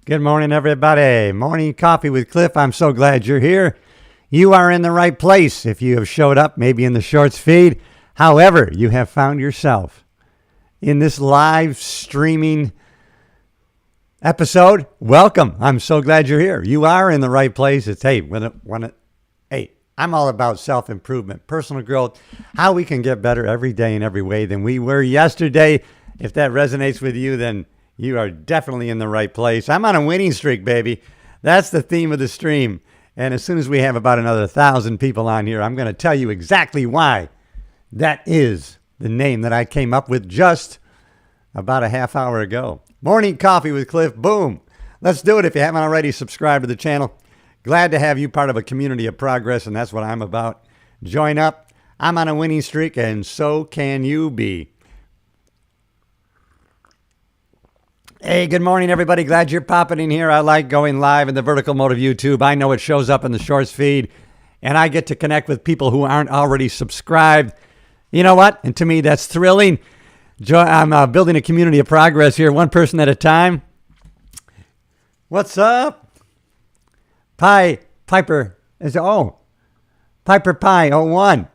Good morning, everybody. Morning Coffee with Cliff. I'm so glad you're here. You are in the right place if you have showed up, maybe in the shorts feed. However, you have found yourself in this live streaming episode. Welcome. I'm so glad you're here. You are in the right place. It's, I'm all about self-improvement, personal growth, how we can get better every day in every way than we were yesterday. If that resonates with you, then you are definitely in the right place. I'm on a winning streak, baby. That's the theme of the stream. And as soon as we have about another 1,000 people on here, I'm going to tell you exactly why that is the name that I came up with just about a half hour ago. Morning Coffee with Cliff. Boom. Let's do it. If you haven't already subscribed to the channel, glad to have you part of a community of progress, and that's what I'm about. Join up. I'm on a winning streak, and so can you be. Hey, good morning, everybody. Glad you're popping in here. I like going live in the vertical mode of YouTube. I know it shows up in the shorts feed, and I get to connect with people who aren't already subscribed. You know what? And to me, that's thrilling. I'm building a community of progress here, one person at a time. What's up? Piper Pie 01.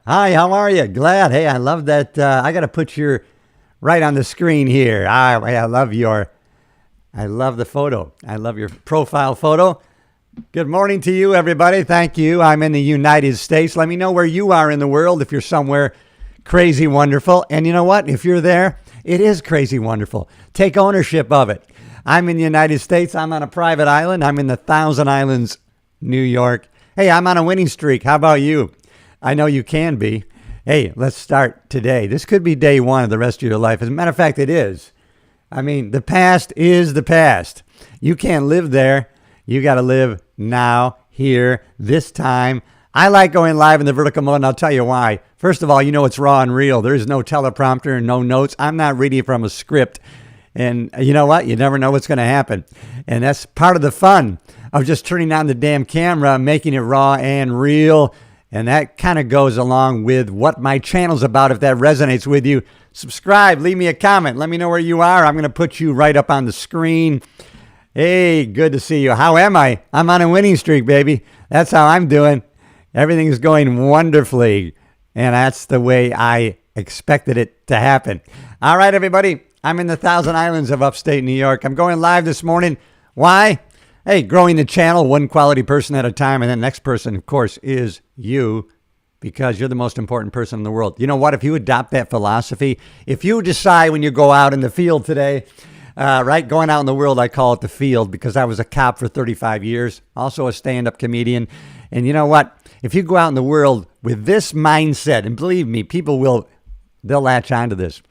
Hi, how are you? Glad. Hey, I love that. I got to put your right on the screen here. I love the photo. I love your profile photo. Good morning to you, everybody. Thank you. I'm in the United States. Let me know where you are in the world if you're somewhere crazy wonderful. And you know what? If you're there, it is crazy wonderful. Take ownership of it. I'm in the United States. I'm on a private island. I'm in the Thousand Islands, New York. Hey, I'm on a winning streak. How about you? I know you can be. Hey, let's start today. This could be day one of the rest of your life. As a matter of fact, it is. I mean, the past is the past. You can't live there. You got to live now, here, this time. I like going live in the vertical mode, and I'll tell you why. First of all, you know it's raw and real. There's no teleprompter and no notes. I'm not reading from a script. And you know what? You never know what's going to happen. And that's part of the fun of just turning on the damn camera, making it raw and real. And that kind of goes along with what my channel's about. If that resonates with you, subscribe, leave me a comment. Let me know where you are. I'm going to put you right up on the screen. Hey, good to see you. How am I? I'm on a winning streak, baby. That's how I'm doing. Everything's going wonderfully. And that's the way I expected it to happen. All right, everybody. I'm in the Thousand Islands of upstate New York. I'm going live this morning. Why? Hey, growing the channel one quality person at a time. And then the next person, of course, is you, because you're the most important person in the world. You know what? If you adopt that philosophy, if you decide when you go out in the field today, right, going out in the world, I call it the field because I was a cop for 35 years, also a stand-up comedian. And you know what? If you go out in the world with this mindset, and believe me, they'll latch onto this.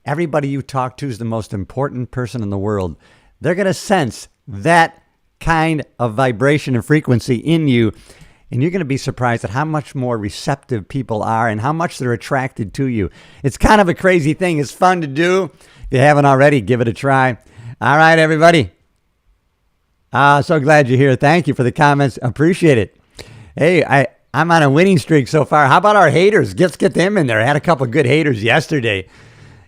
Everybody you talk to is the most important person in the world. They're going to sense that kind of vibration and frequency in you. And you're going to be surprised at how much more receptive people are and how much they're attracted to you. It's kind of a crazy thing. It's fun to do. If you haven't already, give it a try. All right, everybody. So glad you're here. Thank you for the comments. Appreciate it. Hey, I'm on a winning streak so far. How about our haters? Let's get them in there. I had a couple of good haters yesterday.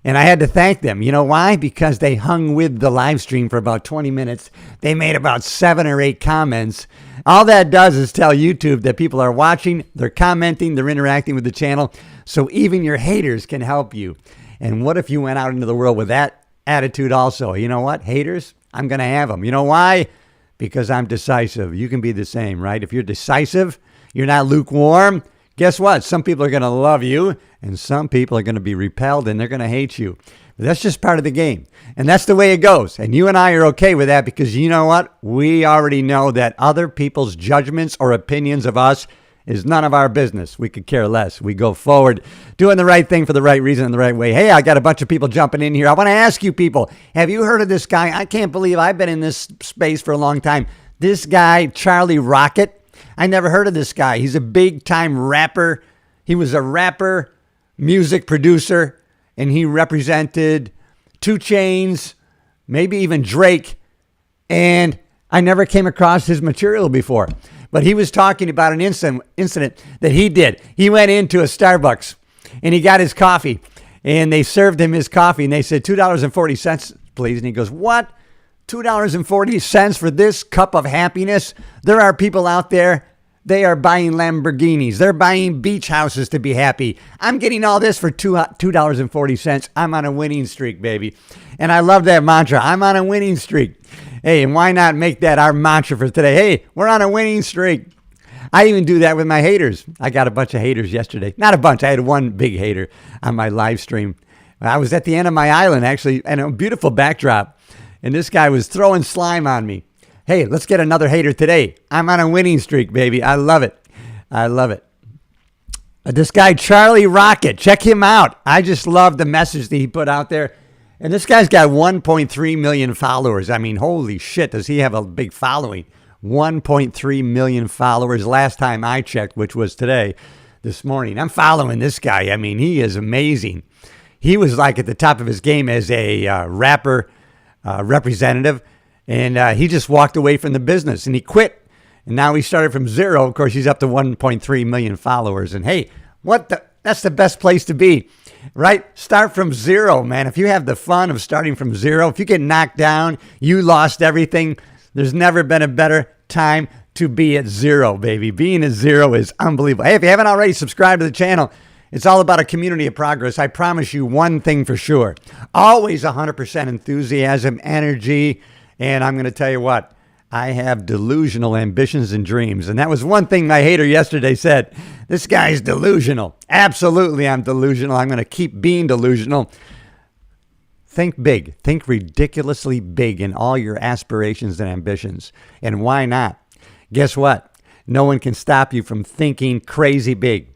And I had to thank them. You know why? Because they hung with the live stream for about 20 minutes. They made about 7 or 8 comments. All that does is tell YouTube that people are watching, they're commenting, they're interacting with the channel. So even your haters can help you. And what if you went out into the world with that attitude also? You know what? Haters, I'm going to have them. You know why? Because I'm decisive. You can be the same, right? If you're decisive, you're not lukewarm. Guess what? Some people are going to love you and some people are going to be repelled and they're going to hate you. But that's just part of the game. And that's the way it goes. And you and I are okay with that because you know what? We already know that other people's judgments or opinions of us is none of our business. We could care less. We go forward doing the right thing for the right reason in the right way. Hey, I got a bunch of people jumping in here. I want to ask you people, have you heard of this guy? I can't believe I've been in this space for a long time. This guy, Charlie Rocket. I never heard of this guy. He's a big-time rapper. He was a rapper, music producer, and he represented 2 Chainz, maybe even Drake. And I never came across his material before. But he was talking about an incident that he did. He went into a Starbucks, and he got his coffee. And they served him his coffee, and they said, $2.40, please. And he goes, what? $2.40 for this cup of happiness. There are people out there, they are buying Lamborghinis. They're buying beach houses to be happy. I'm getting all this for $2.40. I'm on a winning streak, baby. And I love that mantra. I'm on a winning streak. Hey, and why not make that our mantra for today? Hey, we're on a winning streak. I even do that with my haters. I got a bunch of haters yesterday. Not a bunch. I had one big hater on my live stream. I was at the end of my island, actually, and a beautiful backdrop. And this guy was throwing slime on me. Hey, let's get another hater today. I'm on a winning streak, baby. I love it. I love it. This guy, Charlie Rocket, check him out. I just love the message that he put out there. And this guy's got 1.3 million followers. I mean, holy shit, does he have a big following? 1.3 million followers last time I checked, which was today, this morning. I'm following this guy. I mean, he is amazing. He was like at the top of his game as a rapper representative. And he just walked away from the business and he quit. And now he started from zero. Of course, he's up to 1.3 million followers. And hey, that's the best place to be, right? Start from zero, man. If you have the fun of starting from zero, if you get knocked down, you lost everything. There's never been a better time to be at zero, baby. Being at zero is unbelievable. Hey, if you haven't already subscribed to the channel, it's all about a community of progress. I promise you one thing for sure. Always 100% enthusiasm, energy. And I'm going to tell you what, I have delusional ambitions and dreams. And that was one thing my hater yesterday said. This guy's delusional. Absolutely, I'm delusional. I'm going to keep being delusional. Think big. Think ridiculously big in all your aspirations and ambitions. And why not? Guess what? No one can stop you from thinking crazy big.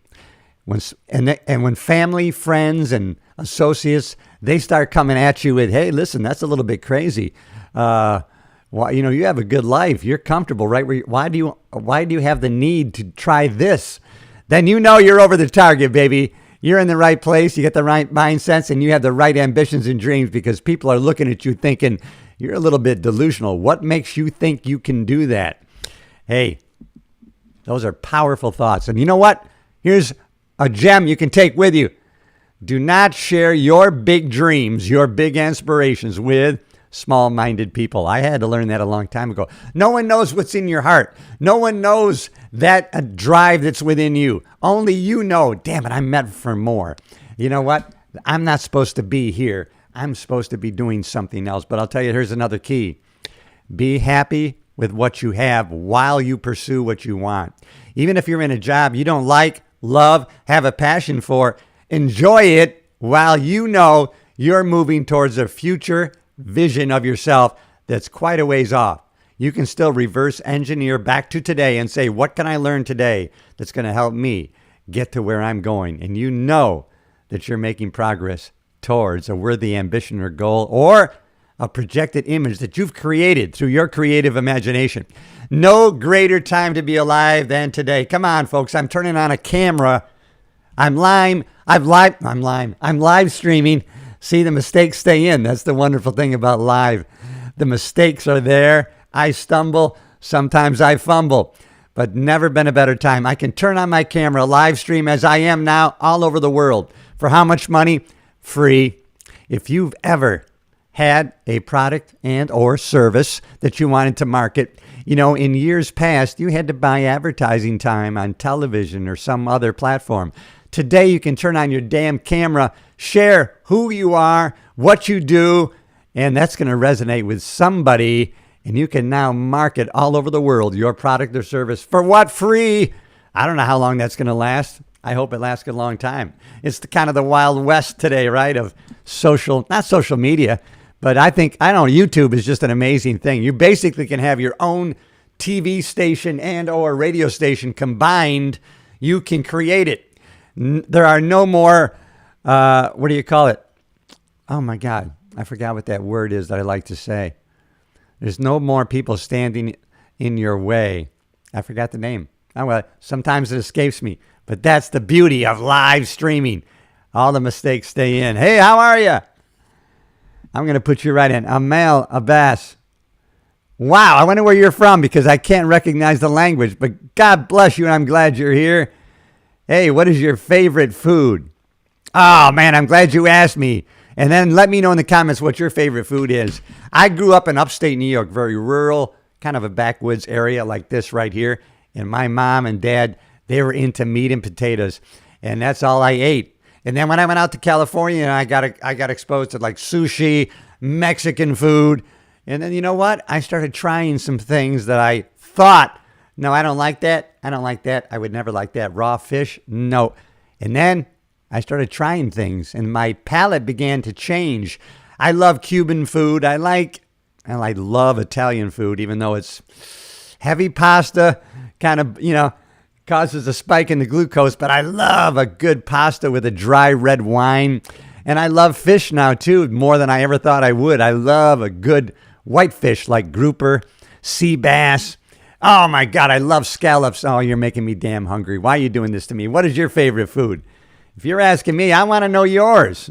When family, friends, and associates, they start coming at you with, hey, listen, that's a little bit crazy. You have a good life. You're comfortable, right? Why do you have the need to try this? Then you know you're over the target, baby. You're in the right place. You get the right mindsets and you have the right ambitions and dreams because people are looking at you thinking you're a little bit delusional. What makes you think you can do that? Hey, those are powerful thoughts. And you know what? Here's a gem you can take with you. Do not share your big dreams, your big aspirations with small-minded people. I had to learn that a long time ago. No one knows what's in your heart. No one knows that drive that's within you. Only you know, damn it, I'm meant for more. You know what? I'm not supposed to be here. I'm supposed to be doing something else. But I'll tell you, here's another key. Be happy with what you have while you pursue what you want. Even if you're in a job you don't like, love, have a passion for, enjoy it while you know you're moving towards a future vision of yourself that's quite a ways off. You can still reverse engineer back to today and say, what can I learn today that's going to help me get to where I'm going? And you know that you're making progress towards a worthy ambition or goal or a projected image that you've created through your creative imagination. No greater time to be alive than today. Come on, folks. I'm turning on a camera. I'm live streaming. See, the mistakes stay in. That's the wonderful thing about live. The mistakes are there. I stumble. Sometimes I fumble. But never been a better time. I can turn on my camera, live stream as I am now all over the world. For how much money? Free. If you've ever had a product and or service that you wanted to market, in years past, you had to buy advertising time on television or some other platform. Today, you can turn on your damn camera, share who you are, what you do, and that's going to resonate with somebody, and you can now market all over the world your product or service. For what? Free? I don't know how long that's going to last. I hope it lasts a long time. It's kind of the Wild West today, right, of not social media, but YouTube is just an amazing thing. You basically can have your own TV station and or radio station combined. You can create it. There are no more, what do you call it? Oh my God, I forgot what that word is that I like to say. There's no more people standing in your way. I forgot the name. Oh, well, sometimes it escapes me, but that's the beauty of live streaming. All the mistakes stay in. Hey, how are you? I'm going to put you right in. Amal Abbas. Wow, I wonder where you're from because I can't recognize the language, but God bless you and I'm glad you're here. Hey, what is your favorite food? Oh, man, I'm glad you asked me. And then let me know in the comments what your favorite food is. I grew up in upstate New York, very rural, kind of a backwoods area like this right here. And my mom and dad, they were into meat and potatoes. And that's all I ate. And then when I went out to California, I got exposed to like sushi, Mexican food. And then you know what? I started trying some things that I thought, no, I don't like that. I don't like that. I would never like that. Raw fish, no. And then I started trying things and my palate began to change. I love Cuban food. I love Italian food, even though it's heavy pasta, kind of, causes a spike in the glucose, but I love a good pasta with a dry red wine. And I love fish now too, more than I ever thought I would. I love a good white fish like grouper, sea bass. Oh my God, I love scallops. Oh, you're making me damn hungry. Why are you doing this to me? What is your favorite food? If you're asking me, I want to know yours.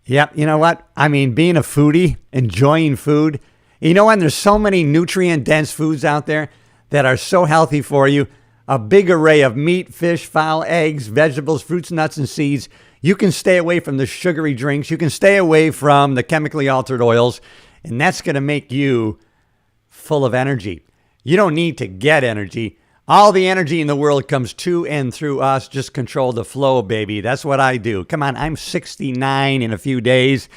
Yep, you know what? I mean, being a foodie, enjoying food. You know what? There's so many nutrient-dense foods out there that are so healthy for you. A big array of meat, fish, fowl, eggs, vegetables, fruits, nuts, and seeds. You can stay away from the sugary drinks. You can stay away from the chemically altered oils. And that's going to make you full of energy. You don't need to get energy. All the energy in the world comes to and through us. Just control the flow, baby. That's what I do. Come on, I'm 69 in a few days.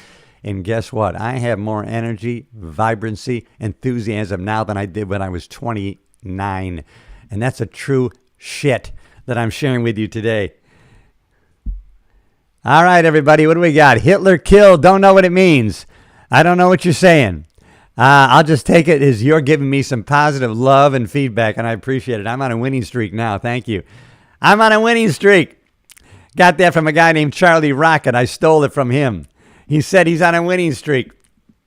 And guess what? I have more energy, vibrancy, enthusiasm now than I did when I was 29. And that's a true shit that I'm sharing with you today. All right, everybody, what do we got? Hitler killed. Don't know what it means. I don't know what you're saying. I'll just take it as you're giving me some positive love and feedback, and I appreciate it. I'm on a winning streak now. Thank you. I'm on a winning streak. Got that from a guy named Charlie Rocket. I stole it from him. He said he's on a winning streak,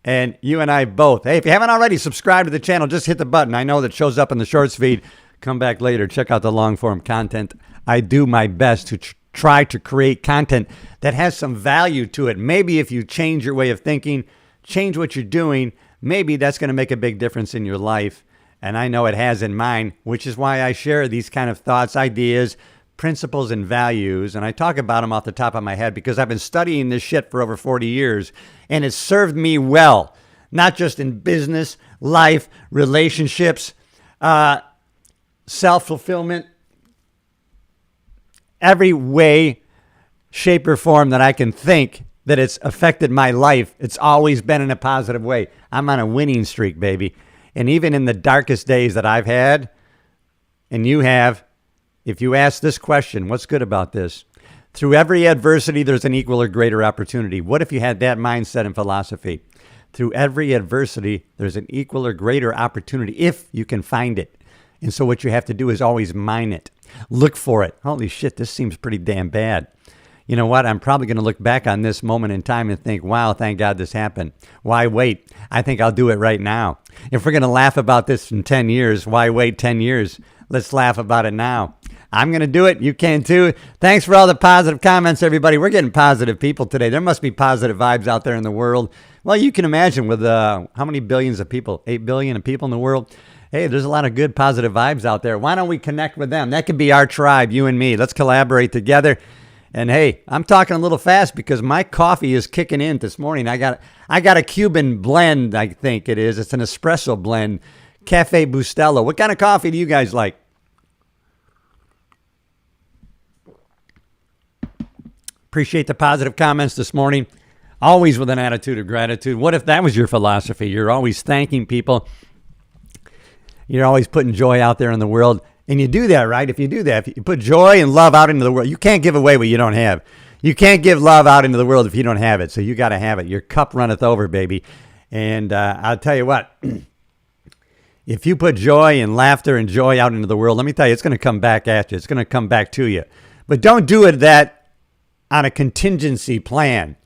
and you and I both. Hey, if you haven't already subscribed to the channel, just hit the button. I know that shows up in the shorts feed. Come back later. Check out the long-form content. I do my best to try to create content that has some value to it. Maybe if you change your way of thinking, change what you're doing, maybe that's going to make a big difference in your life. And I know it has in mine, which is why I share these kind of thoughts, ideas, principles, and values. And I talk about them off the top of my head because I've been studying this shit for over 40 years. And it's served me well, not just in business, life, relationships, self-fulfillment, every way, shape, or form that I can think that it's affected my life. It's always been in a positive way. I'm on a winning streak, baby. And even in the darkest days that I've had, and you have, if you ask this question, what's good about this? Through every adversity, there's an equal or greater opportunity. What if you had that mindset and philosophy? Through every adversity, there's an equal or greater opportunity if you can find it. And so what you have to do is always mine it. Look for it. Holy shit, this seems pretty damn bad. You know what? I'm probably going to look back on this moment in time and think, wow, thank God this happened. Why wait? I think I'll do it right now. If we're going to laugh about this in 10 years, why wait 10 years? Let's laugh about it now. I'm going to do it. You can too. Thanks for all the positive comments, everybody. We're getting positive people today. There must be positive vibes out there in the world. Well, you can imagine with how many billions of people, 8 billion of people in the world. Hey, there's a lot of good positive vibes out there. Why don't we connect with them? That could be our tribe, you and me. Let's collaborate together. And hey, I'm talking a little fast because my coffee is kicking in this morning. I got a Cuban blend, I think it is. It's an espresso blend, Cafe Bustelo. What kind of coffee do you guys like? Appreciate the positive comments this morning. Always with an attitude of gratitude. What if that was your philosophy? You're always thanking people. You're always putting joy out there in the world. And you do that, right? If you do that, if you put joy and love out into the world, you can't give away what you don't have. You can't give love out into the world if you don't have it. So you got to have it. Your cup runneth over, baby. And I'll tell you what, if you put joy and laughter and joy out into the world, let me tell you, it's going to come back at you. It's going to come back to you. But don't do it on a contingency plan.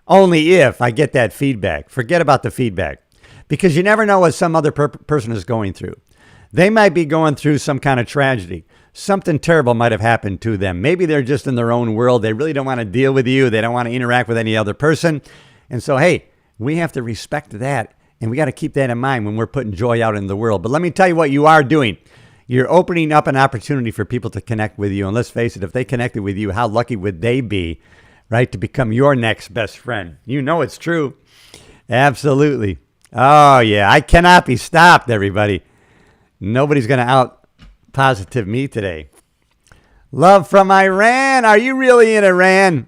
Only if I get that feedback. Forget about the feedback. Because you never know what some other person is going through. They might be going through some kind of tragedy. Something terrible might have happened to them. Maybe they're just in their own world. They really don't want to deal with you. They don't want to interact with any other person. And so, hey, we have to respect that. And we got to keep that in mind when we're putting joy out in the world. But let me tell you what you are doing. You're opening up an opportunity for people to connect with you. And let's face it, if they connected with you, how lucky would they be? right? To become your next best friend. You know it's true. Absolutely. Oh, yeah. I cannot be stopped, everybody. Nobody's going to out positive me today. Love from Iran. Are you really in Iran?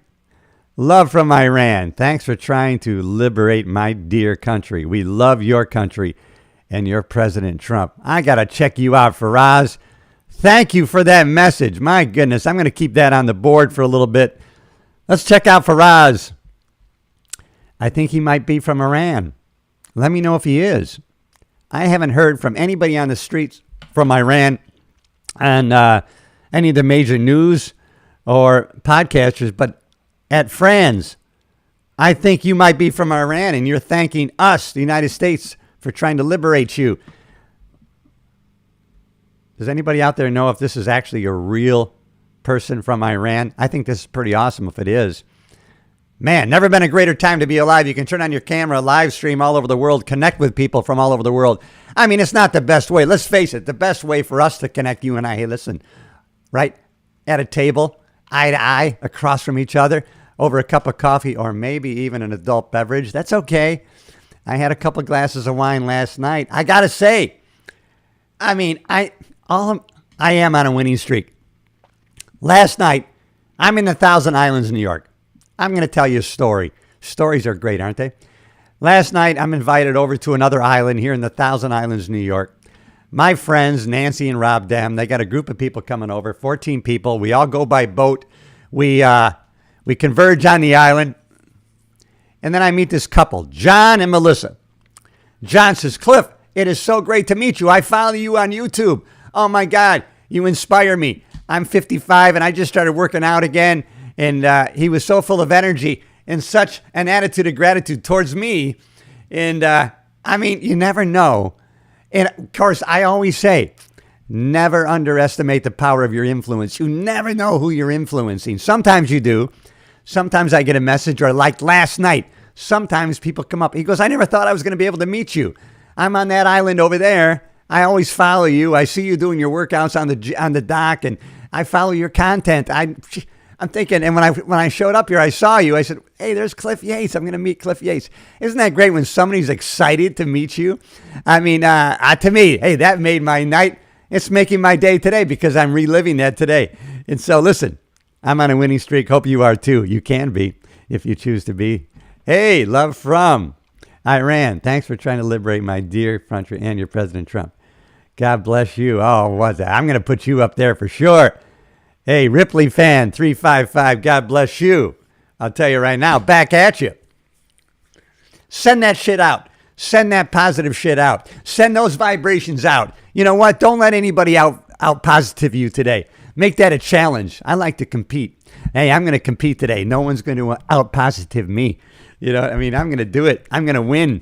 Love from Iran. Thanks for trying to liberate my dear country. We love your country and your President Trump. I got to check you out, Faraz. Thank you for that message. My goodness, I'm going to keep that on the board for a little bit. Let's check out Faraz. I think he might be from Iran. Let me know if he is. I haven't heard from anybody on the streets from Iran and any of the major news or podcasters, but at Franz, I think you might be from Iran and you're thanking us, the United States, for trying to liberate you. Does anybody out there know if this is actually a real person from Iran? I think this is pretty awesome if it is. Man, never been a greater time to be alive. You can turn on your camera, live stream all over the world, connect with people from all over the world. I mean, it's not the best way. Let's face it, the best way for us to connect, you and I, hey, listen, right at a table, eye to eye, across from each other, over a cup of coffee, or maybe even an adult beverage. That's okay. I had a couple glasses of wine last night. I got to say, I mean, I am on a winning streak. Last night, I'm in the Thousand Islands, New York. I'm going to tell you a story. Stories are great, aren't they? Last night, I'm invited over to another island here in the Thousand Islands, New York. My friends, Nancy and Rob Dem, they got a group of people coming over, 14 people. We all go by boat. We converge on the island. And then I meet this couple, John and Melissa. John says, Cliff, it is so great to meet you. I follow you on YouTube. Oh, my God, you inspire me. I'm 55, and I just started working out again. And he was so full of energy and such an attitude of gratitude towards me. And, I mean, you never know. And, of course, I always say, never underestimate the power of your influence. You never know who you're influencing. Sometimes you do. Sometimes I get a message, or like last night, sometimes people come up. He goes, I never thought I was going to be able to meet you. I'm on that island over there. I always follow you. I see you doing your workouts on the dock, and I follow your content. I'm thinking, and when I showed up here, I saw you. I said, hey, there's Cliff Yates. I'm going to meet Cliff Yates. Isn't that great when somebody's excited to meet you? I mean, to me, hey, that made my night. It's making my day today because I'm reliving that today. And so, listen, I'm on a winning streak. Hope you are too. You can be if you choose to be. Hey, love from Iran. Thanks for trying to liberate my dear country and your President Trump. God bless you. Oh, what's that? I'm going to put you up there for sure. Hey, Ripley fan 355, God bless you. I'll tell you right now, back at you. Send that shit out. Send that positive shit out. Send those vibrations out. You know what? Don't let anybody out positive you today. Make that a challenge. I like to compete. Hey, I'm going to compete today. No one's going to out positive me. You know, I mean, I'm going to do it. I'm going to win.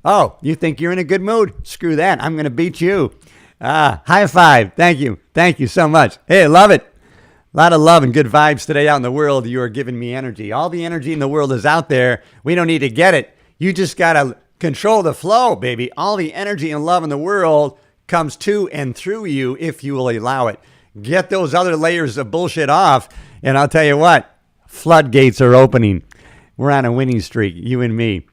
Oh, you think you're in a good mood? Screw that. I'm going to beat you. High five. Thank you. Thank you so much. Hey, I love it. A lot of love and good vibes today out in the world. You are giving me energy. All the energy in the world is out there. We don't need to get it. You just got to control the flow, baby. All the energy and love in the world comes to and through you if you will allow it. Get those other layers of bullshit off. And I'll tell you what, floodgates are opening. We're on a winning streak, you and me.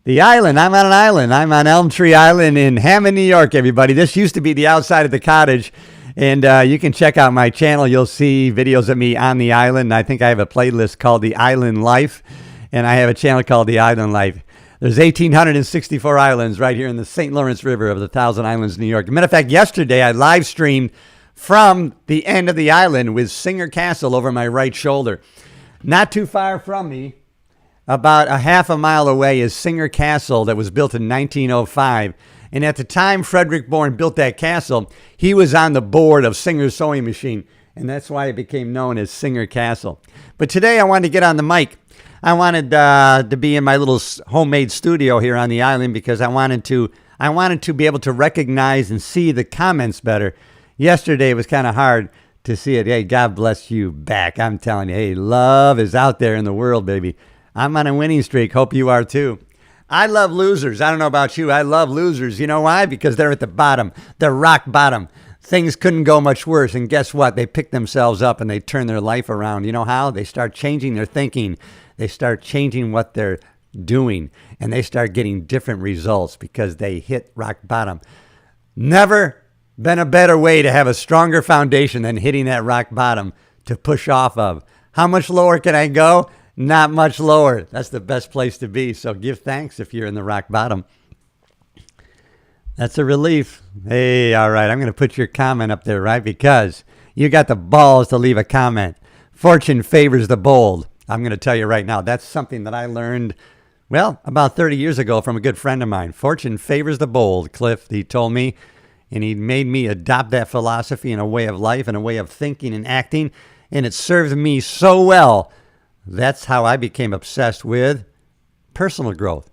The island, I'm on an island. I'm on Elm Tree Island in Hammond, New York, everybody. This used to be the outside of the cottage. And you can check out my channel. You'll see videos of me on the island. I think I have a playlist called The Island Life. And I have a channel called The Island Life. There's 1,864 islands right here in the St. Lawrence River of the Thousand Islands, New York. As a matter of fact, yesterday I live streamed from the end of the island with Singer Castle over my right shoulder. Not too far from me, about a half a mile away, is Singer Castle that was built in 1905. And at the time Frederick Bourne built that castle, he was on the board of Singer's Sewing Machine. And that's why it became known as Singer Castle. But today I wanted to get on the mic. I wanted to be in my little homemade studio here on the island because I wanted to be able to recognize and see the comments better. Yesterday it was kind of hard to see it. Hey, God bless you back. I'm telling you, hey, love is out there in the world, baby. I'm on a winning streak. Hope you are too. I love losers. I don't know about you. I love losers. You know why? Because they're at the bottom, the rock bottom. things couldn't go much worse. And guess what? They pick themselves up and they turn their life around. You know how? They start changing their thinking. They start changing what they're doing. And they start getting different results because they hit rock bottom. Never been a better way to have a stronger foundation than hitting that rock bottom to push off of. How much lower can I go? Not much lower. That's the best place to be. So give thanks if you're in the rock bottom. That's a relief. Hey, all right. I'm going to put your comment up there, right? Because you got the balls to leave a comment. Fortune favors the bold. I'm going to tell you right now, that's something that I learned, well, about 30 years ago from a good friend of mine. Fortune favors the bold, Cliff, he told me. And he made me adopt that philosophy and a way of life and a way of thinking and acting. And it served me so well. That's how I became obsessed with personal growth.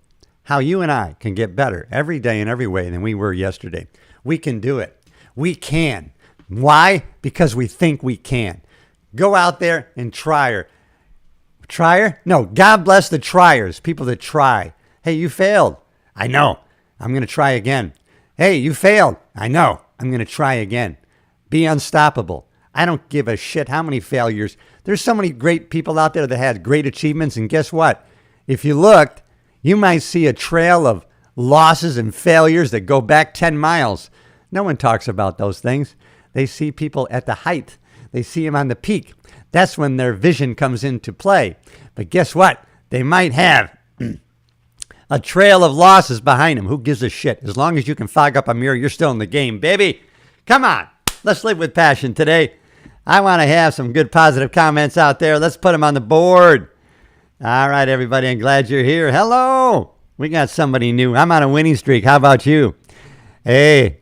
How you and I can get better every day in every way than we were yesterday. We can do it. We can. Why? Because we think we can. Go out there and try her. Try her? No, God bless the triers, people that try. Hey, you failed. I know. I'm going to try again. Hey, you failed. I know. I'm going to try again. Be unstoppable. I don't give a shit how many failures. There's so many great people out there that had great achievements. And guess what? If you looked, you might see a trail of losses and failures that go back 10 miles. No one talks about those things. They see people at the height. They see them on the peak. That's when their vision comes into play. But guess what? They might have a trail of losses behind them. Who gives a shit? As long as you can fog up a mirror, you're still in the game, baby. Come on. Let's live with passion today. I want to have some good positive comments out there. Let's put them on the board. All right, everybody. I'm glad you're here. Hello. We got somebody new. I'm on a winning streak. How about you? Hey,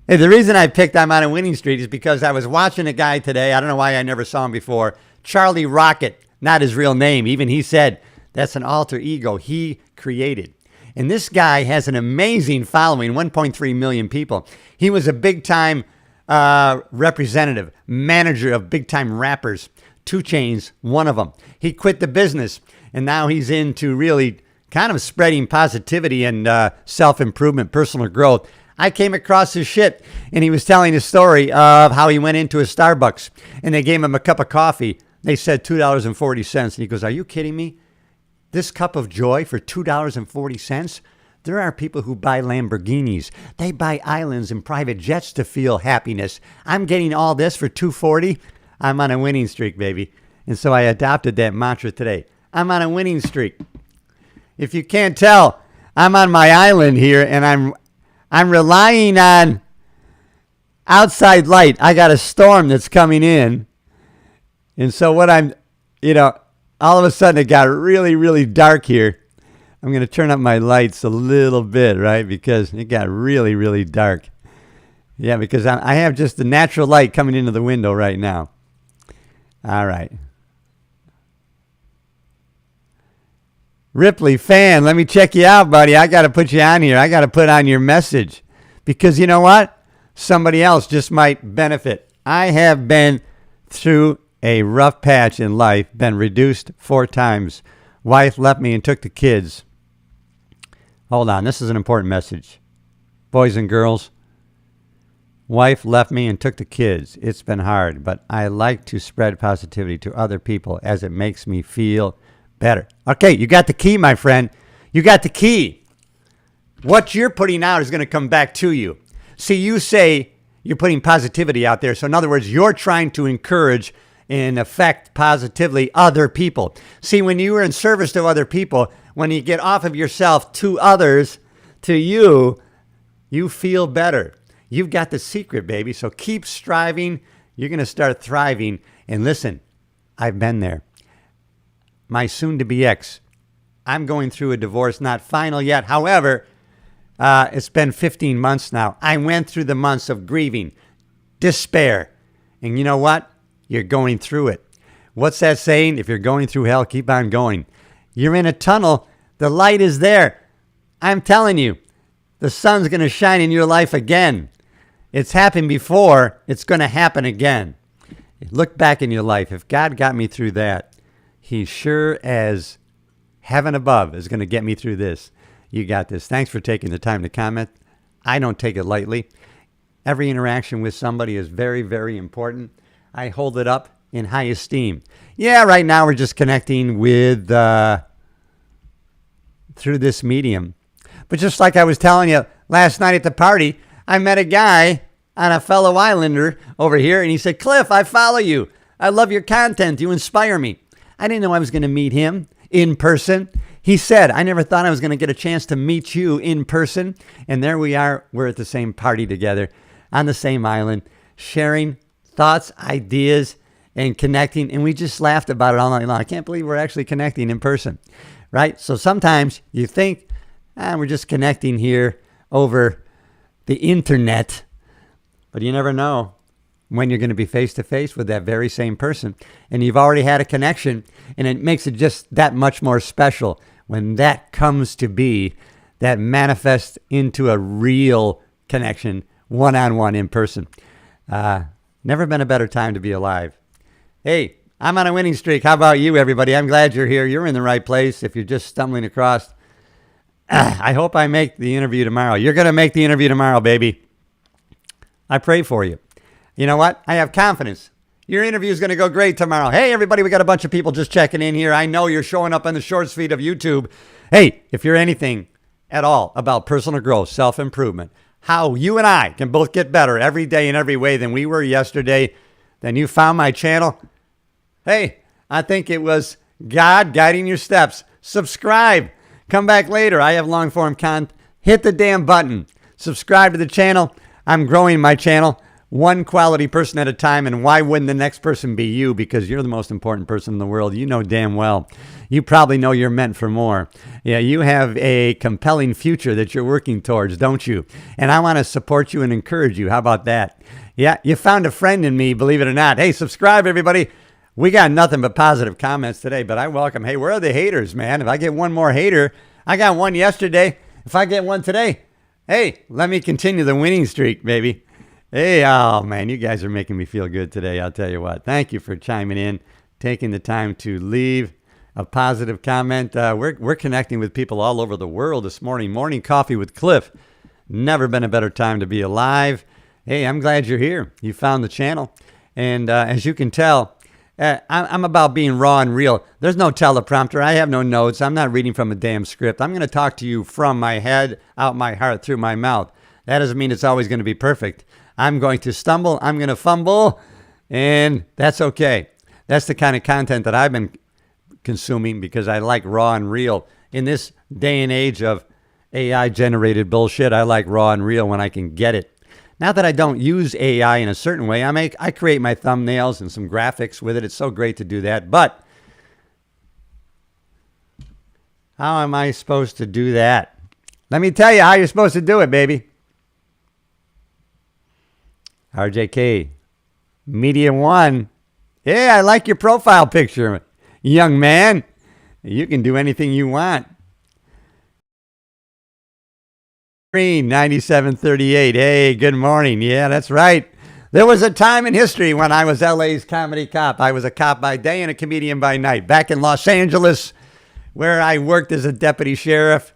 the reason I picked I'm on a winning streak is because I was watching a guy today. I don't know why I never saw him before. Charlie Rocket, not his real name. Even he said that's an alter ego he created. And this guy has an amazing following, 1.3 million people. He was a big-time representative, manager of big-time rappers. 2 Chainz, one of them. He quit the business, and now he's into really kind of spreading positivity and self-improvement, personal growth. I came across his shit, and he was telling a story of how he went into a Starbucks, and they gave him a cup of coffee. They said $2.40, and he goes, "Are you kidding me? This cup of joy for $2.40? There are people who buy Lamborghinis. They buy islands and private jets to feel happiness. I'm getting all this for $2.40. I'm on a winning streak, baby." And so I adopted that mantra today. I'm on a winning streak. If you can't tell, I'm on my island here, and I'm relying on outside light. I got a storm that's coming in. And so what all of a sudden it got really, really dark here. I'm going to turn up my lights a little bit, right? Because it got really, really dark. Yeah, because I have just the natural light coming into the window right now. All right. Ripley fan, let me check you out, buddy. I got to put you on here. I got to put on your message. Because you know what? Somebody else just might benefit. I have been through a rough patch in life, been reduced 4 times. Wife left me and took the kids. Hold on, this is an important message. Boys and girls, wife left me and took the kids. It's been hard, but I like to spread positivity to other people as it makes me feel better. Okay, you got the key, my friend. You got the key. What you're putting out is going to come back to you. See, you say you're putting positivity out there. So in other words, you're trying to encourage and affect positively other people. See, when you are in service to other people, when you get off of yourself to others, to you, you feel better. You've got the secret, baby. So keep striving. You're going to start thriving. And listen, I've been there. My soon-to-be ex, I'm going through a divorce, not final yet. However, it's been 15 months now. I went through the months of grieving, despair. And you know what? You're going through it. What's that saying? If you're going through hell, keep on going. You're in a tunnel. The light is there. I'm telling you, the sun's going to shine in your life again. It's happened before. It's going to happen again. Look back in your life. If God got me through that, He sure as heaven above is going to get me through this. You got this. Thanks for taking the time to comment. I don't take it lightly. Every interaction with somebody is very, very important. I hold it up in high esteem. Yeah, right now we're just connecting with through this medium. But just like I was telling you last night at the party, I met a guy on a fellow Islander over here, and he said, Cliff, I follow you. I love your content. You inspire me. I didn't know I was going to meet him in person. He said, I never thought I was going to get a chance to meet you in person. And there we are. We're at the same party together on the same island, sharing thoughts, ideas, and connecting. And we just laughed about it all night long. I can't believe we're actually connecting in person, right? So sometimes you think, we're just connecting here over the internet, but you never know when you're going to be face-to-face with that very same person. And you've already had a connection, and it makes it just that much more special when that comes to be, that manifests into a real connection, one-on-one in person. Never been a better time to be alive. Hey, I'm on a winning streak. How about you, everybody? I'm glad you're here. You're in the right place. If you're just stumbling across, I hope I make the interview tomorrow. You're going to make the interview tomorrow, baby. I pray for you. You know what? I have confidence. Your interview is going to go great tomorrow. Hey, everybody, we got a bunch of people just checking in here. I know you're showing up on the shorts feed of YouTube. Hey, if you're anything at all about personal growth, self-improvement, how you and I can both get better every day in every way than we were yesterday, then you found my channel. Hey, I think it was God guiding your steps. Subscribe. Come back later. I have long-form content. Hit the damn button. Subscribe to the channel. I'm growing my channel one quality person at a time, and why wouldn't the next person be you? Because you're the most important person in the world. You know damn well. You probably know you're meant for more. Yeah, you have a compelling future that you're working towards, don't you? And I want to support you and encourage you. How about that? Yeah, you found a friend in me, believe it or not. Hey, subscribe, everybody. We got nothing but positive comments today, but I welcome. Hey, where are the haters, man? If I get one more hater, I got one yesterday. If I get one today, hey, let me continue the winning streak, baby. Hey, oh, man, you guys are making me feel good today. I'll tell you what. Thank you for chiming in, taking the time to leave a positive comment. We're connecting with people all over the world this morning. Morning Coffee with Cliff. Never been a better time to be alive. Hey, I'm glad you're here. You found the channel. And as you can tell, I'm about being raw and real. There's no teleprompter. I have no notes. I'm not reading from a damn script. I'm going to talk to you from my head, out my heart, through my mouth. That doesn't mean it's always going to be perfect. I'm going to stumble. I'm going to fumble. And that's okay. That's the kind of content that I've been consuming because I like raw and real. In this day and age of AI-generated bullshit, I like raw and real when I can get it. Not that I don't use AI in a certain way. I create my thumbnails and some graphics with it. It's so great to do that. But how am I supposed to do that? Let me tell you how you're supposed to do it, baby. RJK, Media One. Yeah, I like your profile picture, young man. You can do anything you want. 9738. Hey, good morning. Yeah, that's right. There was a time in history when I was LA's comedy cop. I was a cop by day and a comedian by night. Back in Los Angeles, where I worked as a deputy sheriff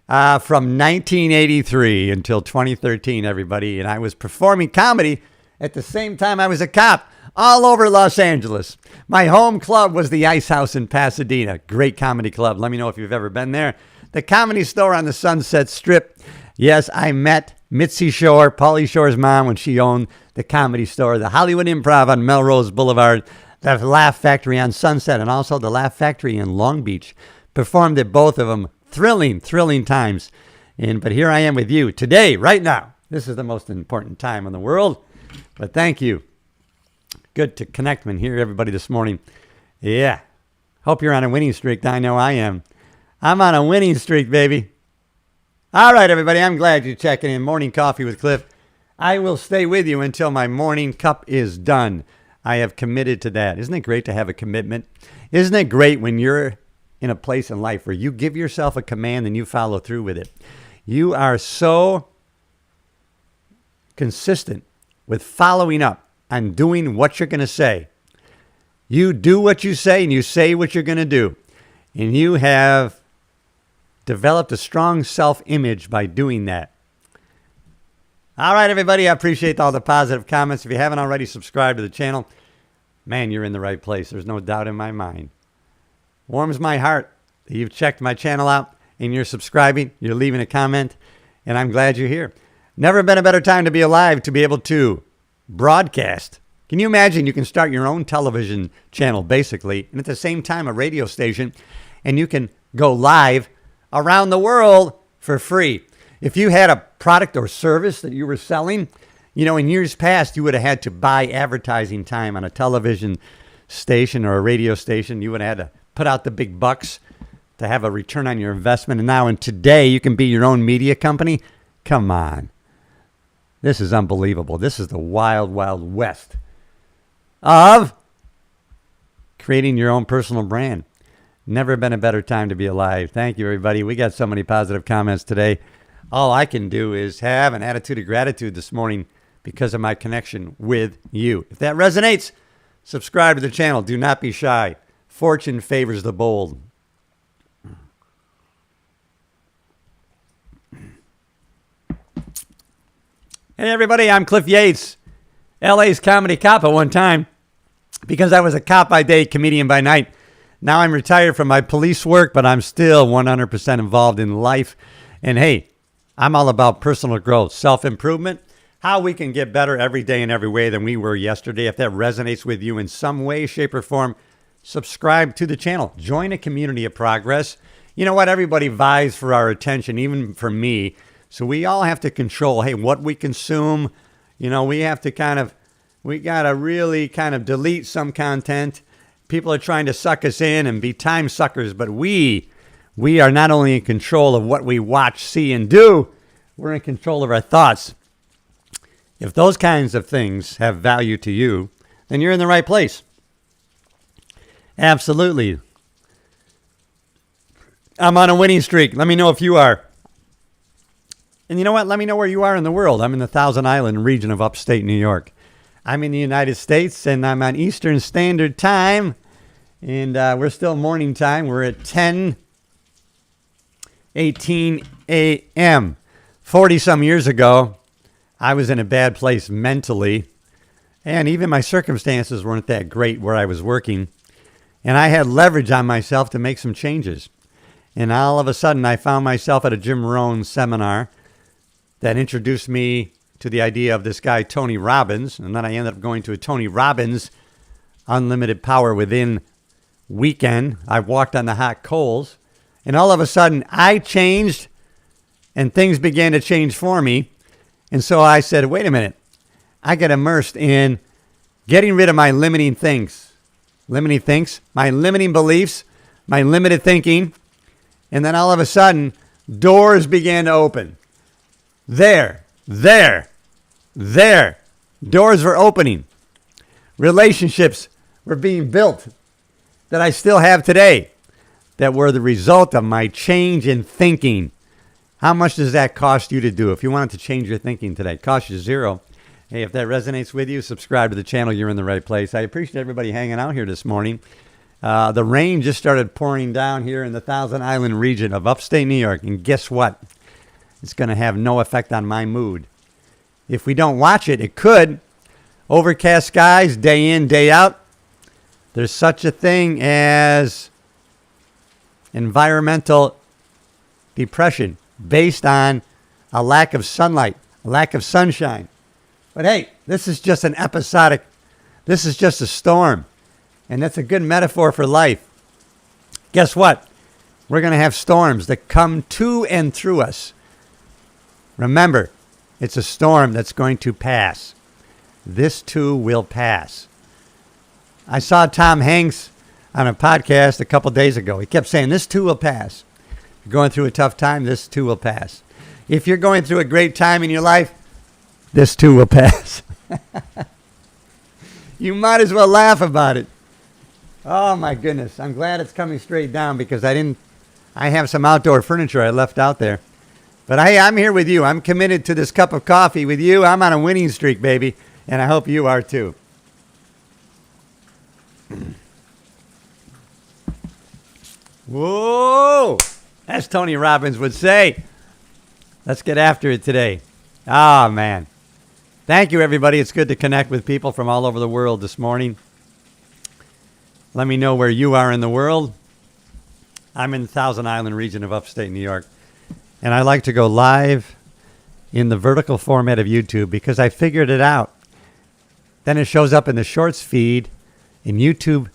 from 1983 until 2013, everybody. And I was performing comedy at the same time I was a cop all over Los Angeles. My home club was the Ice House in Pasadena. Great comedy club. Let me know if you've ever been there. The Comedy Store on the Sunset Strip. Yes, I met Mitzi Shore, Pauly Shore's mom, when she owned the Comedy Store, the Hollywood Improv on Melrose Boulevard, the Laugh Factory on Sunset, and also the Laugh Factory in Long Beach. Performed at both of them. Thrilling, thrilling times. But here I am with you today, right now. This is the most important time in the world. But thank you. Good to connect and hear everybody this morning. Yeah. Hope you're on a winning streak. I know I am. I'm on a winning streak, baby. All right, everybody. I'm glad you're checking in. Morning Coffee with Cliff. I will stay with you until my morning cup is done. I have committed to that. Isn't it great to have a commitment? Isn't it great when you're in a place in life where you give yourself a command and you follow through with it? You are so consistent with following up on doing what you're going to say. You do what you say and you say what you're going to do. And you have developed a strong self-image by doing that. All right, everybody. I appreciate all the positive comments. If you haven't already subscribed to the channel, man, you're in the right place. There's no doubt in my mind. Warms my heart that you've checked my channel out and you're subscribing, you're leaving a comment, and I'm glad you're here. Never been a better time to be alive, to be able to broadcast. Can you imagine you can start your own television channel, basically, and at the same time a radio station, and you can go live around the world for free. If you had a product or service that you were selling, you know, in years past, you would have had to buy advertising time on a television station or a radio station. You would have had to put out the big bucks to have a return on your investment. And now, and today, you can be your own media company. Come on. This is unbelievable. This is the wild, wild west of creating your own personal brand. Never been a better time to be alive. Thank you, everybody. We got so many positive comments today. All I can do is have an attitude of gratitude this morning because of my connection with you. If that resonates, subscribe to the channel. Do not be shy. Fortune favors the bold. Hey, everybody. I'm Cliff Yates, LA's comedy cop at one time. Because I was a cop by day, comedian by night. Now I'm retired from my police work, but I'm still 100% involved in life. And hey, I'm all about personal growth, self-improvement, how we can get better every day in every way than we were yesterday. If that resonates with you in some way, shape, or form, subscribe to the channel. Join a community of progress. You know what? Everybody vies for our attention, even for me. So we all have to control, hey, what we consume. You know, we have to we got to really kind of delete some content. People are trying to suck us in and be time suckers, but we are not only in control of what we watch, see, and do, we're in control of our thoughts. If those kinds of things have value to you, then you're in the right place. Absolutely. I'm on a winning streak. Let me know if you are. And you know what? Let me know where you are in the world. I'm in the Thousand Island region of upstate New York. I'm in the United States, and I'm on Eastern Standard Time. And we're still morning time. We're at 10:18 a.m. 40-some years ago, I was in a bad place mentally. And even my circumstances weren't that great where I was working. And I had leverage on myself to make some changes. And all of a sudden, I found myself at a Jim Rohn seminar that introduced me to the idea of this guy, Tony Robbins. And then I ended up going to a Tony Robbins Unlimited Power Within weekend. I walked on the hot coals. And all of a sudden, I changed and things began to change for me. And so I said, wait a minute. I got immersed in getting rid of my limiting things. Limiting things, my limiting beliefs, my limited thinking. And then all of a sudden, doors began to open. There. Doors were opening. Relationships were being built that I still have today that were the result of my change in thinking. How much does that cost you to do? If you wanted to change your thinking today, it costs you $0. Hey, if that resonates with you, subscribe to the channel. You're in the right place. I appreciate everybody hanging out here this morning. The rain just started pouring down here in the Thousand Island region of upstate New York. And guess what? It's going to have no effect on my mood. If we don't watch it, it could. Overcast skies, day in, day out. There's such a thing as environmental depression based on a lack of sunlight, a lack of sunshine. But hey, this is just an episodic, this is just a storm. And that's a good metaphor for life. Guess what? We're going to have storms that come to and through us. Remember, it's a storm that's going to pass. This too will pass. I saw Tom Hanks on a podcast a couple days ago. He kept saying, this too will pass. If you're going through a tough time, this too will pass. If you're going through a great time in your life, this too will pass. You might as well laugh about it. Oh my goodness. I'm glad it's coming straight down because I have some outdoor furniture I left out there. But hey, I'm here with you. I'm committed to this cup of coffee with you. I'm on a winning streak, baby. And I hope you are too. Whoa! As Tony Robbins would say. Let's get after it today. Ah, man. Thank you, everybody. It's good to connect with people from all over the world this morning. Let me know where you are in the world. I'm in the Thousand Island region of upstate New York, and I like to go live in the vertical format of YouTube because I figured it out. Then it shows up in the shorts feed, and YouTube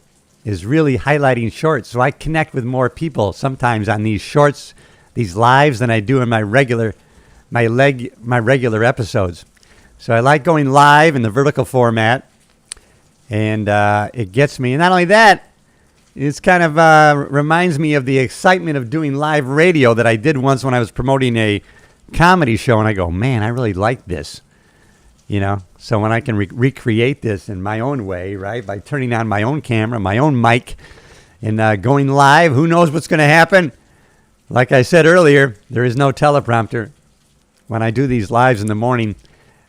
is really highlighting shorts, so I connect with more people sometimes on these shorts, these lives, than I do in my regular episodes. So I like going live in the vertical format, and it gets me. And not only that, it's kind of reminds me of the excitement of doing live radio that I did once when I was promoting a comedy show, and I go, man, I really like this. You know, so when I can recreate this in my own way, right, by turning on my own camera, my own mic, and going live, who knows what's going to happen? Like I said earlier, there is no teleprompter. When I do these lives in the morning,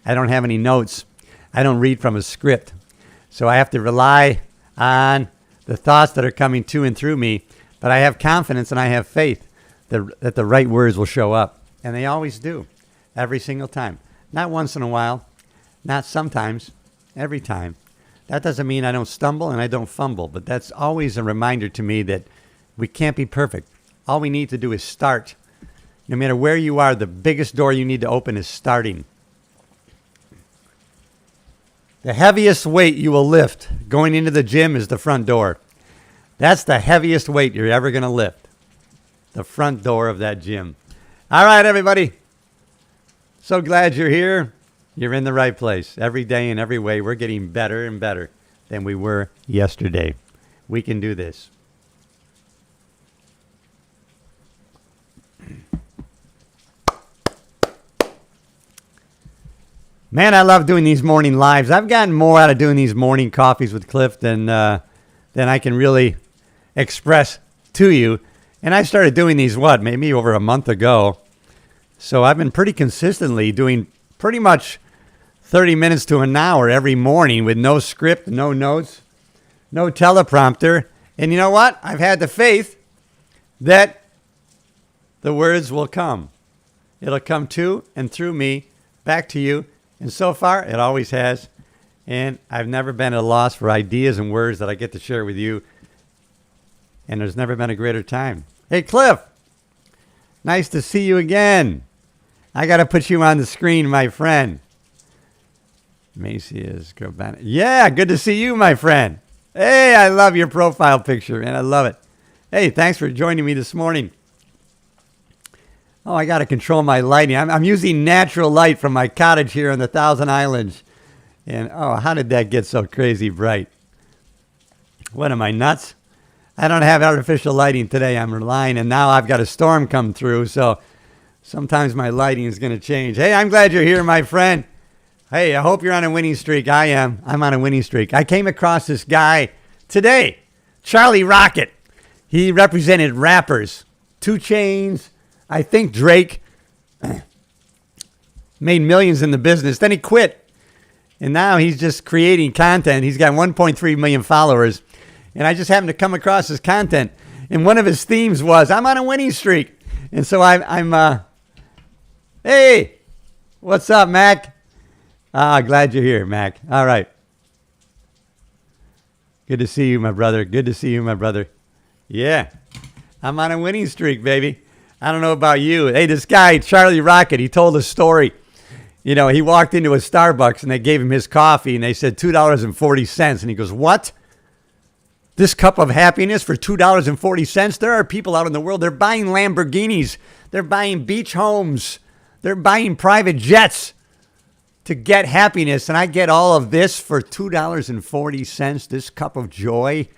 I don't have any notes. I don't read from a script. So I have to rely on the thoughts that are coming to and through me. But I have confidence and I have faith that the right words will show up. And they always do, every single time. Not once in a while, not sometimes, every time. That doesn't mean I don't stumble and I don't fumble, but that's always a reminder to me that we can't be perfect. All we need to do is start. No matter where you are, the biggest door you need to open is starting. The heaviest weight you will lift going into the gym is the front door. That's the heaviest weight you're ever going to lift. The front door of that gym. All right, everybody. So glad you're here. You're in the right place. Every day in every way, we're getting better and better than we were yesterday. We can do this. Man, I love doing these morning lives. I've gotten more out of doing these morning coffees with Cliff than I can really express to you. And I started doing these, maybe over a month ago. So I've been pretty consistently doing pretty much 30 minutes to an hour every morning with no script, no notes, no teleprompter. And you know what? I've had the faith that the words will come. It'll come to and through me, back to you. And so far, it always has. And I've never been at a loss for ideas and words that I get to share with you. And there's never been a greater time. Hey, Cliff. Nice to see you again. I got to put you on the screen, my friend. Macy is Gravana. Yeah, good to see you, my friend. Hey, I love your profile picture, man. I love it. Hey, thanks for joining me this morning. Oh, I got to control my lighting. I'm using natural light from my cottage here on the Thousand Islands. And, oh, how did that get so crazy bright? What, am I nuts? I don't have artificial lighting today. I'm relying, and now I've got a storm come through, so sometimes my lighting is going to change. Hey, I'm glad you're here, my friend. Hey, I hope you're on a winning streak. I am. I'm on a winning streak. I came across this guy today, Charlie Rocket. He represented rappers, 2 Chainz, I think Drake, made millions in the business. Then he quit. And now he's just creating content. He's got 1.3 million followers. And I just happened to come across his content. And one of his themes was, I'm on a winning streak. And so I'm hey, what's up, Mac? Glad you're here, Mac. All right. Good to see you, my brother. Good to see you, my brother. Yeah. I'm on a winning streak, baby. I don't know about you. Hey, this guy, Charlie Rocket, he told a story. You know, he walked into a Starbucks and they gave him his coffee and they said $2.40. And he goes, what? This cup of happiness for $2.40? There are people out in the world, they're buying Lamborghinis. They're buying beach homes. They're buying private jets to get happiness. And I get all of this for $2.40, this cup of joy.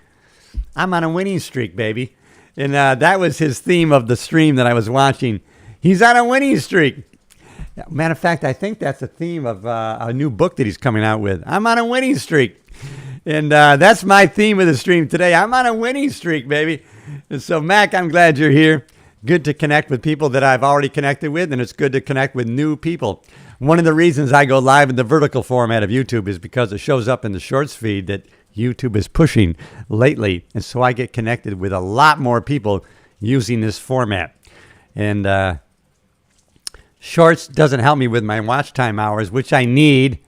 I'm on a winning streak, baby. And that was his theme of the stream that I was watching. He's on a winning streak. Matter of fact, I think that's the theme of a new book that he's coming out with. I'm on a winning streak. And that's my theme of the stream today. I'm on a winning streak, baby. And so, Mac, I'm glad you're here. Good to connect with people that I've already connected with, and it's good to connect with new people. One of the reasons I go live in the vertical format of YouTube is because it shows up in the shorts feed that YouTube is pushing lately. And so I get connected with a lot more people using this format. And Shorts doesn't help me with my watch time hours, which I need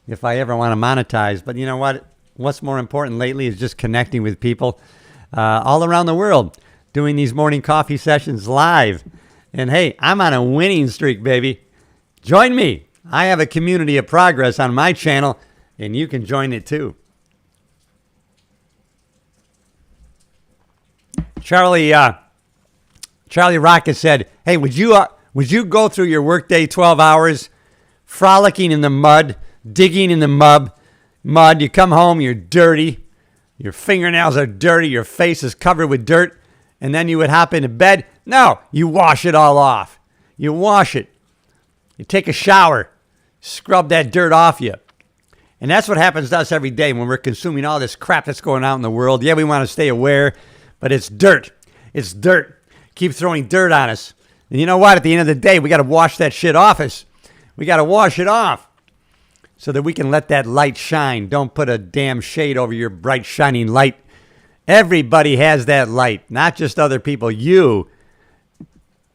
if I ever want to monetize. But you know what? What's more important lately is just connecting with people all around the world, doing these morning coffee sessions live. And hey, I'm on a winning streak, baby. Join me. I have a community of progress on my channel, and you can join it too. Charlie Rocket said, hey, would you go through your workday 12 hours frolicking in the mud, digging in the mud? You come home, you're dirty, your fingernails are dirty, your face is covered with dirt, and then you would hop into bed? No, you wash it all off. You wash it. You take a shower, scrub that dirt off you. And that's what happens to us every day when we're consuming all this crap that's going on in the world. Yeah, we want to stay aware, but it's dirt. It's dirt. Keep throwing dirt on us. And you know what? At the end of the day, we got to wash that shit off us. We got to wash it off so that we can let that light shine. Don't put a damn shade over your bright, shining light. Everybody has that light, not just other people. You.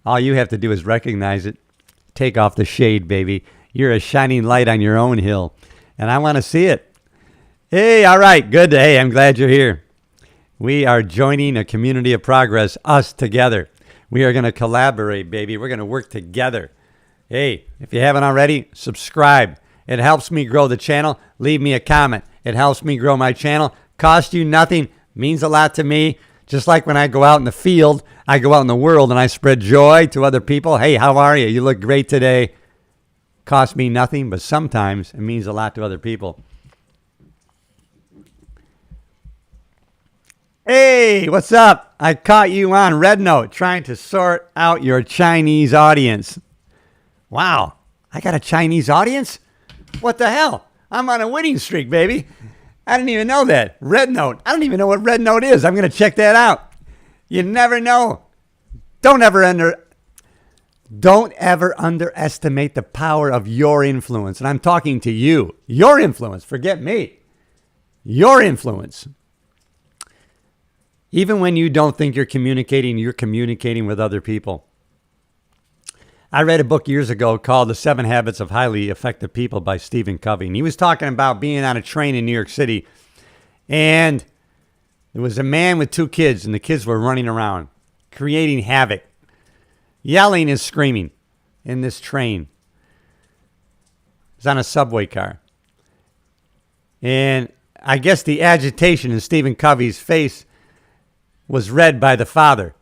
All you have to do is recognize it. Take off the shade, baby. You're a shining light on your own hill, and I want to see it. Hey, all right. Good. Hey, I'm glad you're here. We are joining a community of progress, us together. We are going to collaborate, baby. We're going to work together. Hey, if you haven't already, subscribe. It helps me grow the channel. Leave me a comment. It helps me grow my channel. Cost you nothing. Means a lot to me. Just like when I go out in the field, I go out in the world and I spread joy to other people. Hey, how are you? You look great today. Cost me nothing, but sometimes it means a lot to other people. Hey, what's up? I caught you on Red Note trying to sort out your Chinese audience. Wow, I got a Chinese audience? What the hell? I'm on a winning streak, baby. I didn't even know that. Red Note. I don't even know what Red Note is. I'm going to check that out. You never know. Don't ever underestimate the power of your influence. And I'm talking to you. Your influence. Forget me. Your influence. Even when you don't think you're communicating with other people. I read a book years ago called The 7 Habits of Highly Effective People by Stephen Covey. And he was talking about being on a train in New York City. And there was a man with 2 kids, and the kids were running around, creating havoc, yelling and screaming in this train. It was on a subway car. And I guess the agitation in Stephen Covey's face was read by the father.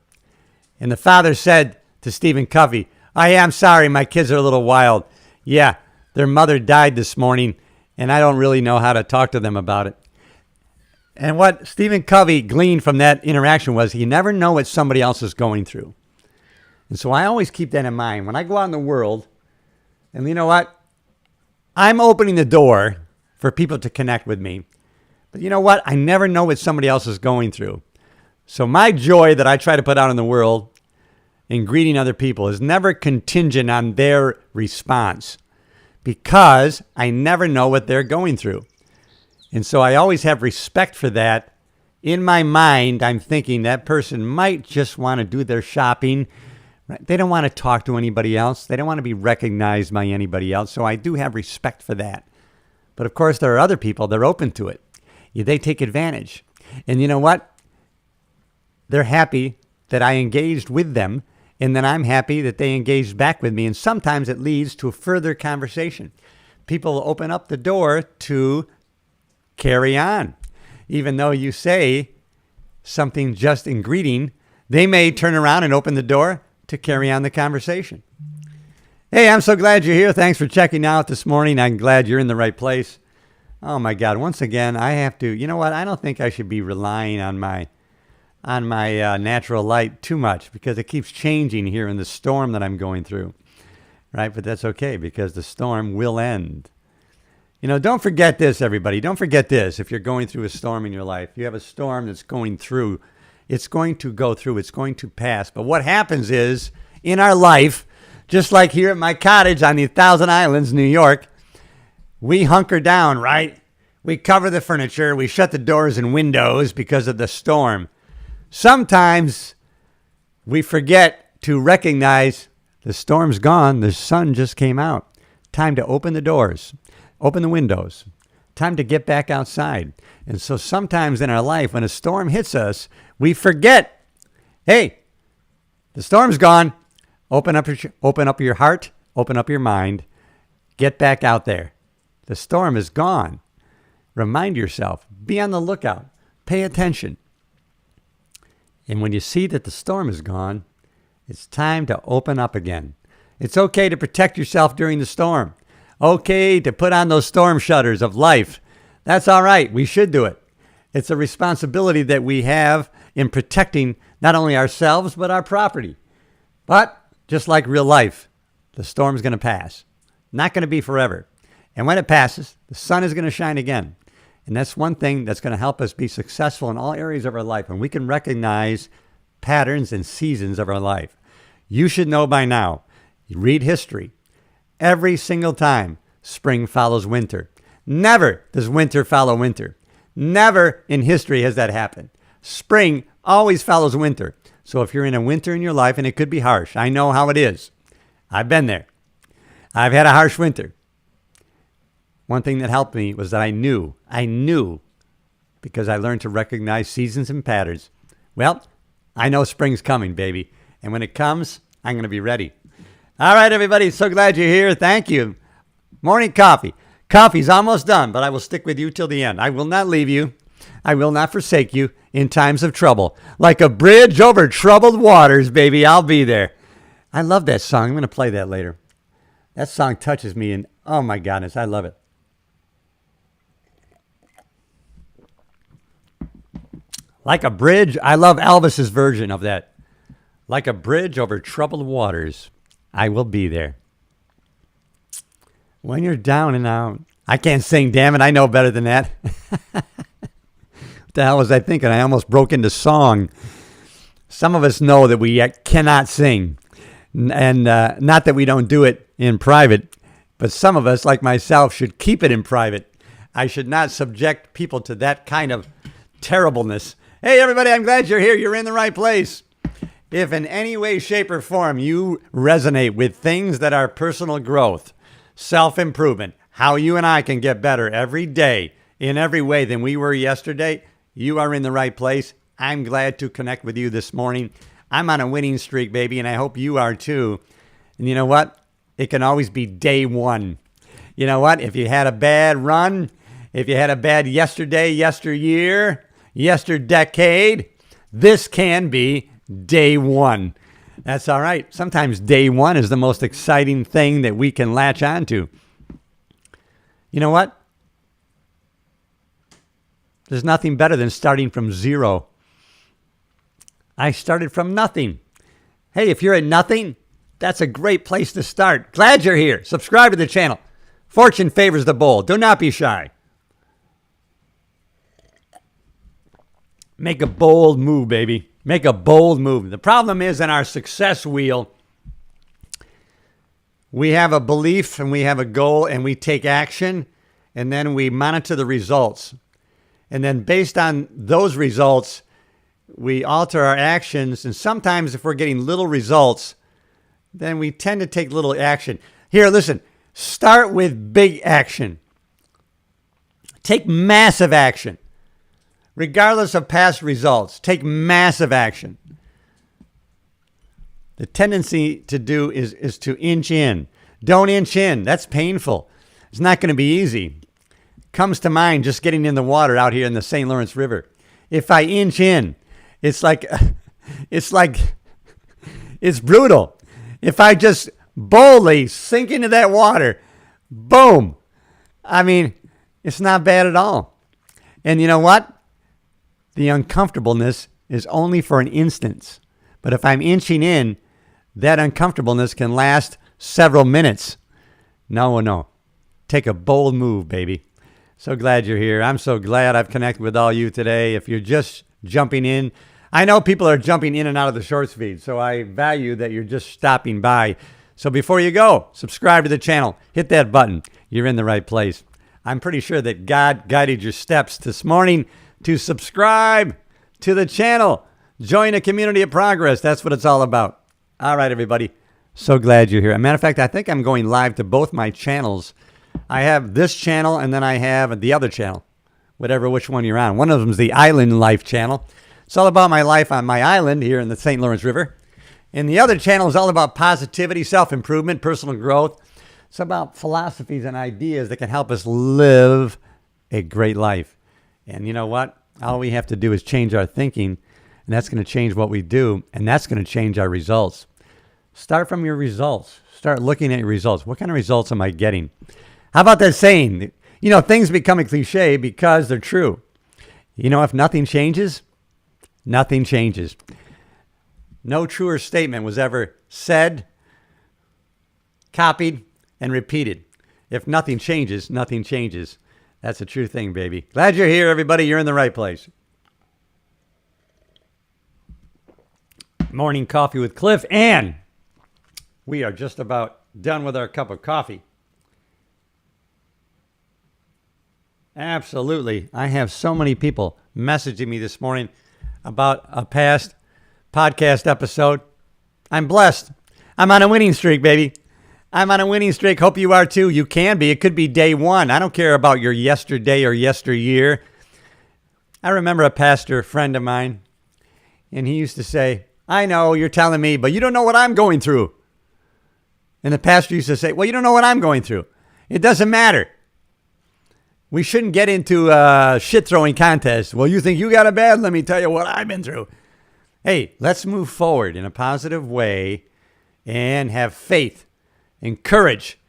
And the father said to Stephen Covey, I'm sorry, my kids are a little wild. Yeah, their mother died this morning, and I don't really know how to talk to them about it. And what Stephen Covey gleaned from that interaction was you never know what somebody else is going through. And so I always keep that in mind. When I go out in the world, and you know what? I'm opening the door for people to connect with me. But you know what? I never know what somebody else is going through. So my joy that I try to put out in the world in greeting other people is never contingent on their response because I never know what they're going through. And so I always have respect for that. In my mind, I'm thinking that person might just want to do their shopping. Right? They don't want to talk to anybody else. They don't want to be recognized by anybody else. So I do have respect for that. But of course, there are other people that are open to it. They take advantage. And you know what? They're happy that I engaged with them. And then I'm happy that they engaged back with me. And sometimes it leads to a further conversation. People open up the door to carry on. Even though you say something just in greeting, they may turn around and open the door to carry on the conversation. Hey, I'm so glad you're here. Thanks for checking out this morning. I'm glad you're in the right place. Oh my God. Once again, I have to, you know what? I don't think I should be relying on my natural light too much because it keeps changing here in the storm that I'm going through, right? But that's okay because the storm will end. You know, don't forget this, everybody. Don't forget this. If you're going through a storm in your life, you have a storm that's going through. It's going to go through. It's going to pass. But what happens is in our life, just like here at my cottage on the Thousand Islands, New York, we hunker down, right? We cover the furniture. We shut the doors and windows because of the storm. Sometimes we forget to recognize The storm's gone. The sun just came out. Time to open the doors, open the windows. Time to get back outside. And so sometimes in our life, when a storm hits us, we forget, hey, the storm's gone. Open up your heart, open up your mind, get back out there. The storm is gone. Remind yourself, be on the lookout, pay attention. And when you see that the storm is gone, it's time to open up again. It's okay to protect yourself during the storm. Okay to put on those storm shutters of life. That's all right. We should do it. It's a responsibility that we have in protecting not only ourselves, but our property. But just like real life, the storm's going to pass. Not going to be forever. And when it passes, the sun is going to shine again. And that's one thing that's going to help us be successful in all areas of our life. And we can recognize patterns and seasons of our life. You should know by now, you read history. Every single time, spring follows winter. Never does winter follow winter. Never in history has that happened. Spring always follows winter. So if you're in a winter in your life, and it could be harsh, I know how it is. I've been there. I've had a harsh winter. One thing that helped me was that I knew, because I learned to recognize seasons and patterns. Well, I know spring's coming, baby. And when it comes, I'm going to be ready. All right, everybody. So glad you're here. Thank you. Morning coffee. Coffee's almost done, but I will stick with you till the end. I will not leave you. I will not forsake you in times of trouble. Like a bridge over troubled waters, baby, I'll be there. I love that song. I'm going to play that later. That song touches me, and oh my goodness, I love it. Like a bridge. I love Elvis's version of that. Like a bridge over troubled waters, I will be there. When you're down and out. I can't sing, damn it. I know better than that. What the hell was I thinking? I almost broke into song. Some of us know that we cannot sing. And not that we don't do it in private, but some of us, like myself, should keep it in private. I should not subject people to that kind of terribleness. Hey, everybody, I'm glad you're here. You're in the right place. If in any way, shape, or form you resonate with things that are personal growth, self-improvement, how you and I can get better every day in every way than we were yesterday, you are in the right place. I'm glad to connect with you this morning. I'm on a winning streak, baby, and I hope you are too. And you know what? It can always be day one. You know what? If you had a bad run, if you had a bad yesterday, yesteryear, yesterdecade, this can be day one. That's all right. Sometimes day one is the most exciting thing that we can latch onto. You know what? There's nothing better than starting from zero. I started from nothing. Hey, if you're at nothing, that's a great place to start. Glad you're here. Subscribe to the channel. Fortune favors the bold. Do not be shy. Make a bold move, baby. Make a bold move. The problem is in our success wheel, we have a belief and we have a goal and we take action and then we monitor the results. And then based on those results, we alter our actions. And sometimes if we're getting little results, then we tend to take little action. Here, listen, start with big action. Take massive action. Regardless of past results, take massive action. The tendency to do is to inch in. Don't inch in. That's painful. It's not going to be easy. Comes to mind just getting in the water out here in the St. Lawrence River. If I inch in, it's brutal. If I just boldly sink into that water, boom. I mean, it's not bad at all. And you know what? The uncomfortableness is only for an instant. But if I'm inching in, that uncomfortableness can last several minutes. No. Take a bold move, baby. So glad you're here. I'm so glad I've connected with all you today. If you're just jumping in, I know people are jumping in and out of the shorts feed, so I value that you're just stopping by. So before you go, subscribe to the channel. Hit that button. You're in the right place. I'm pretty sure that God guided your steps this morning to subscribe to the channel. Join a community of progress. That's what it's all about. All right, everybody. So glad you're here. As a matter of fact, I think I'm going live to both my channels. I have this channel, and then I have the other channel, which one you're on. One of them is the Island Life channel. It's all about my life on my island here in the St. Lawrence River. And the other channel is all about positivity, self-improvement, personal growth. It's about philosophies and ideas that can help us live a great life. And you know what? All we have to do is change our thinking, and that's going to change what we do, and that's going to change our results. Start from your results. Start looking at your results. What kind of results am I getting? How about that saying? You know, things become a cliche because they're true. You know, if nothing changes, nothing changes. No truer statement was ever said, copied, and repeated. If nothing changes, nothing changes. That's a true thing, baby. Glad you're here, everybody. You're in the right place. Morning coffee with Cliff, and we are just about done with our cup of coffee. Absolutely. I have so many people messaging me this morning about a past podcast episode. I'm blessed. I'm on a winning streak, baby. I'm on a winning streak. Hope you are too. You can be. It could be day one. I don't care about your yesterday or yesteryear. I remember a pastor friend of mine, and he used to say, I know you're telling me, but you don't know what I'm going through. And the pastor used to say, well, you don't know what I'm going through. It doesn't matter. We shouldn't get into a shit-throwing contest. Well, you think you got it bad? Let me tell you what I've been through. Hey, let's move forward in a positive way and have faith and courage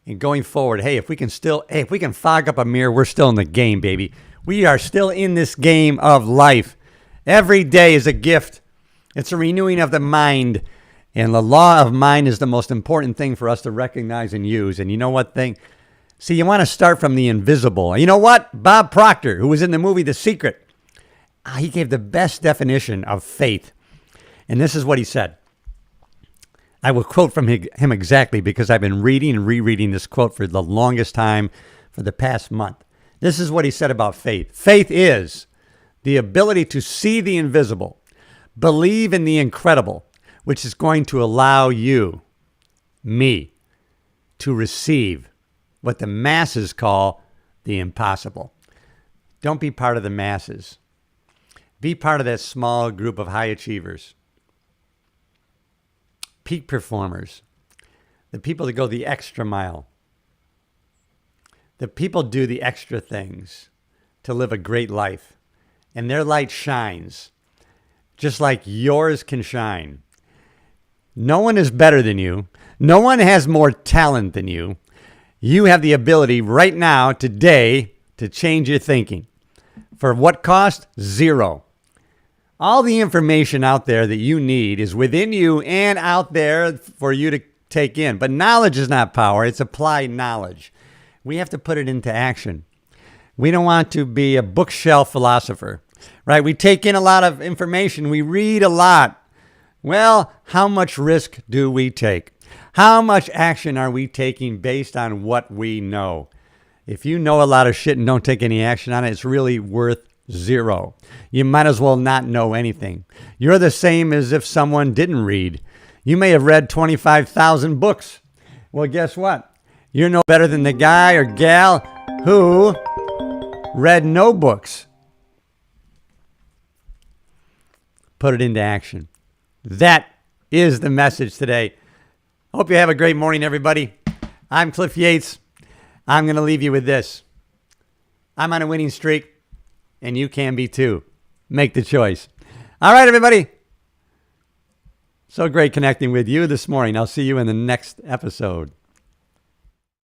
in going forward. Hey, if we can fog up a mirror, we're still in the game, baby. We are still in this game of life. Every day is a gift. It's a renewing of the mind. And the law of mind is the most important thing for us to recognize and use. And you know what thing? See, you want to start from the invisible. You know what? Bob Proctor, who was in the movie The Secret, he gave the best definition of faith. And this is what he said. I will quote from him exactly because I've been reading and rereading this quote for the longest time for the past month. This is what he said about faith. Faith is the ability to see the invisible, believe in the incredible, which is going to allow you, me, to receive what the masses call the impossible. Don't be part of the masses. Be part of that small group of high achievers, peak performers, the people that go the extra mile. The people do the extra things to live a great life, and their light shines just like yours can shine. No one is better than you. No one has more talent than you. You have the ability right now, today, to change your thinking. For what cost? Zero. All the information out there that you need is within you and out there for you to take in. But knowledge is not power. It's applied knowledge. We have to put it into action. We don't want to be a bookshelf philosopher, right? We take in a lot of information. We read a lot. Well, how much risk do we take? How much action are we taking based on what we know? If you know a lot of shit and don't take any action on it, it's really worth zero. You might as well not know anything. You're the same as if someone didn't read. You may have read 25,000 books. Well, guess what? You're no better than the guy or gal who read no books. Put it into action. That is the message today. Hope you have a great morning, everybody. I'm Cliff Yates. I'm going to leave you with this. I'm on a winning streak, and you can be too. Make the choice. All right, everybody. So great connecting with you this morning. I'll see you in the next episode.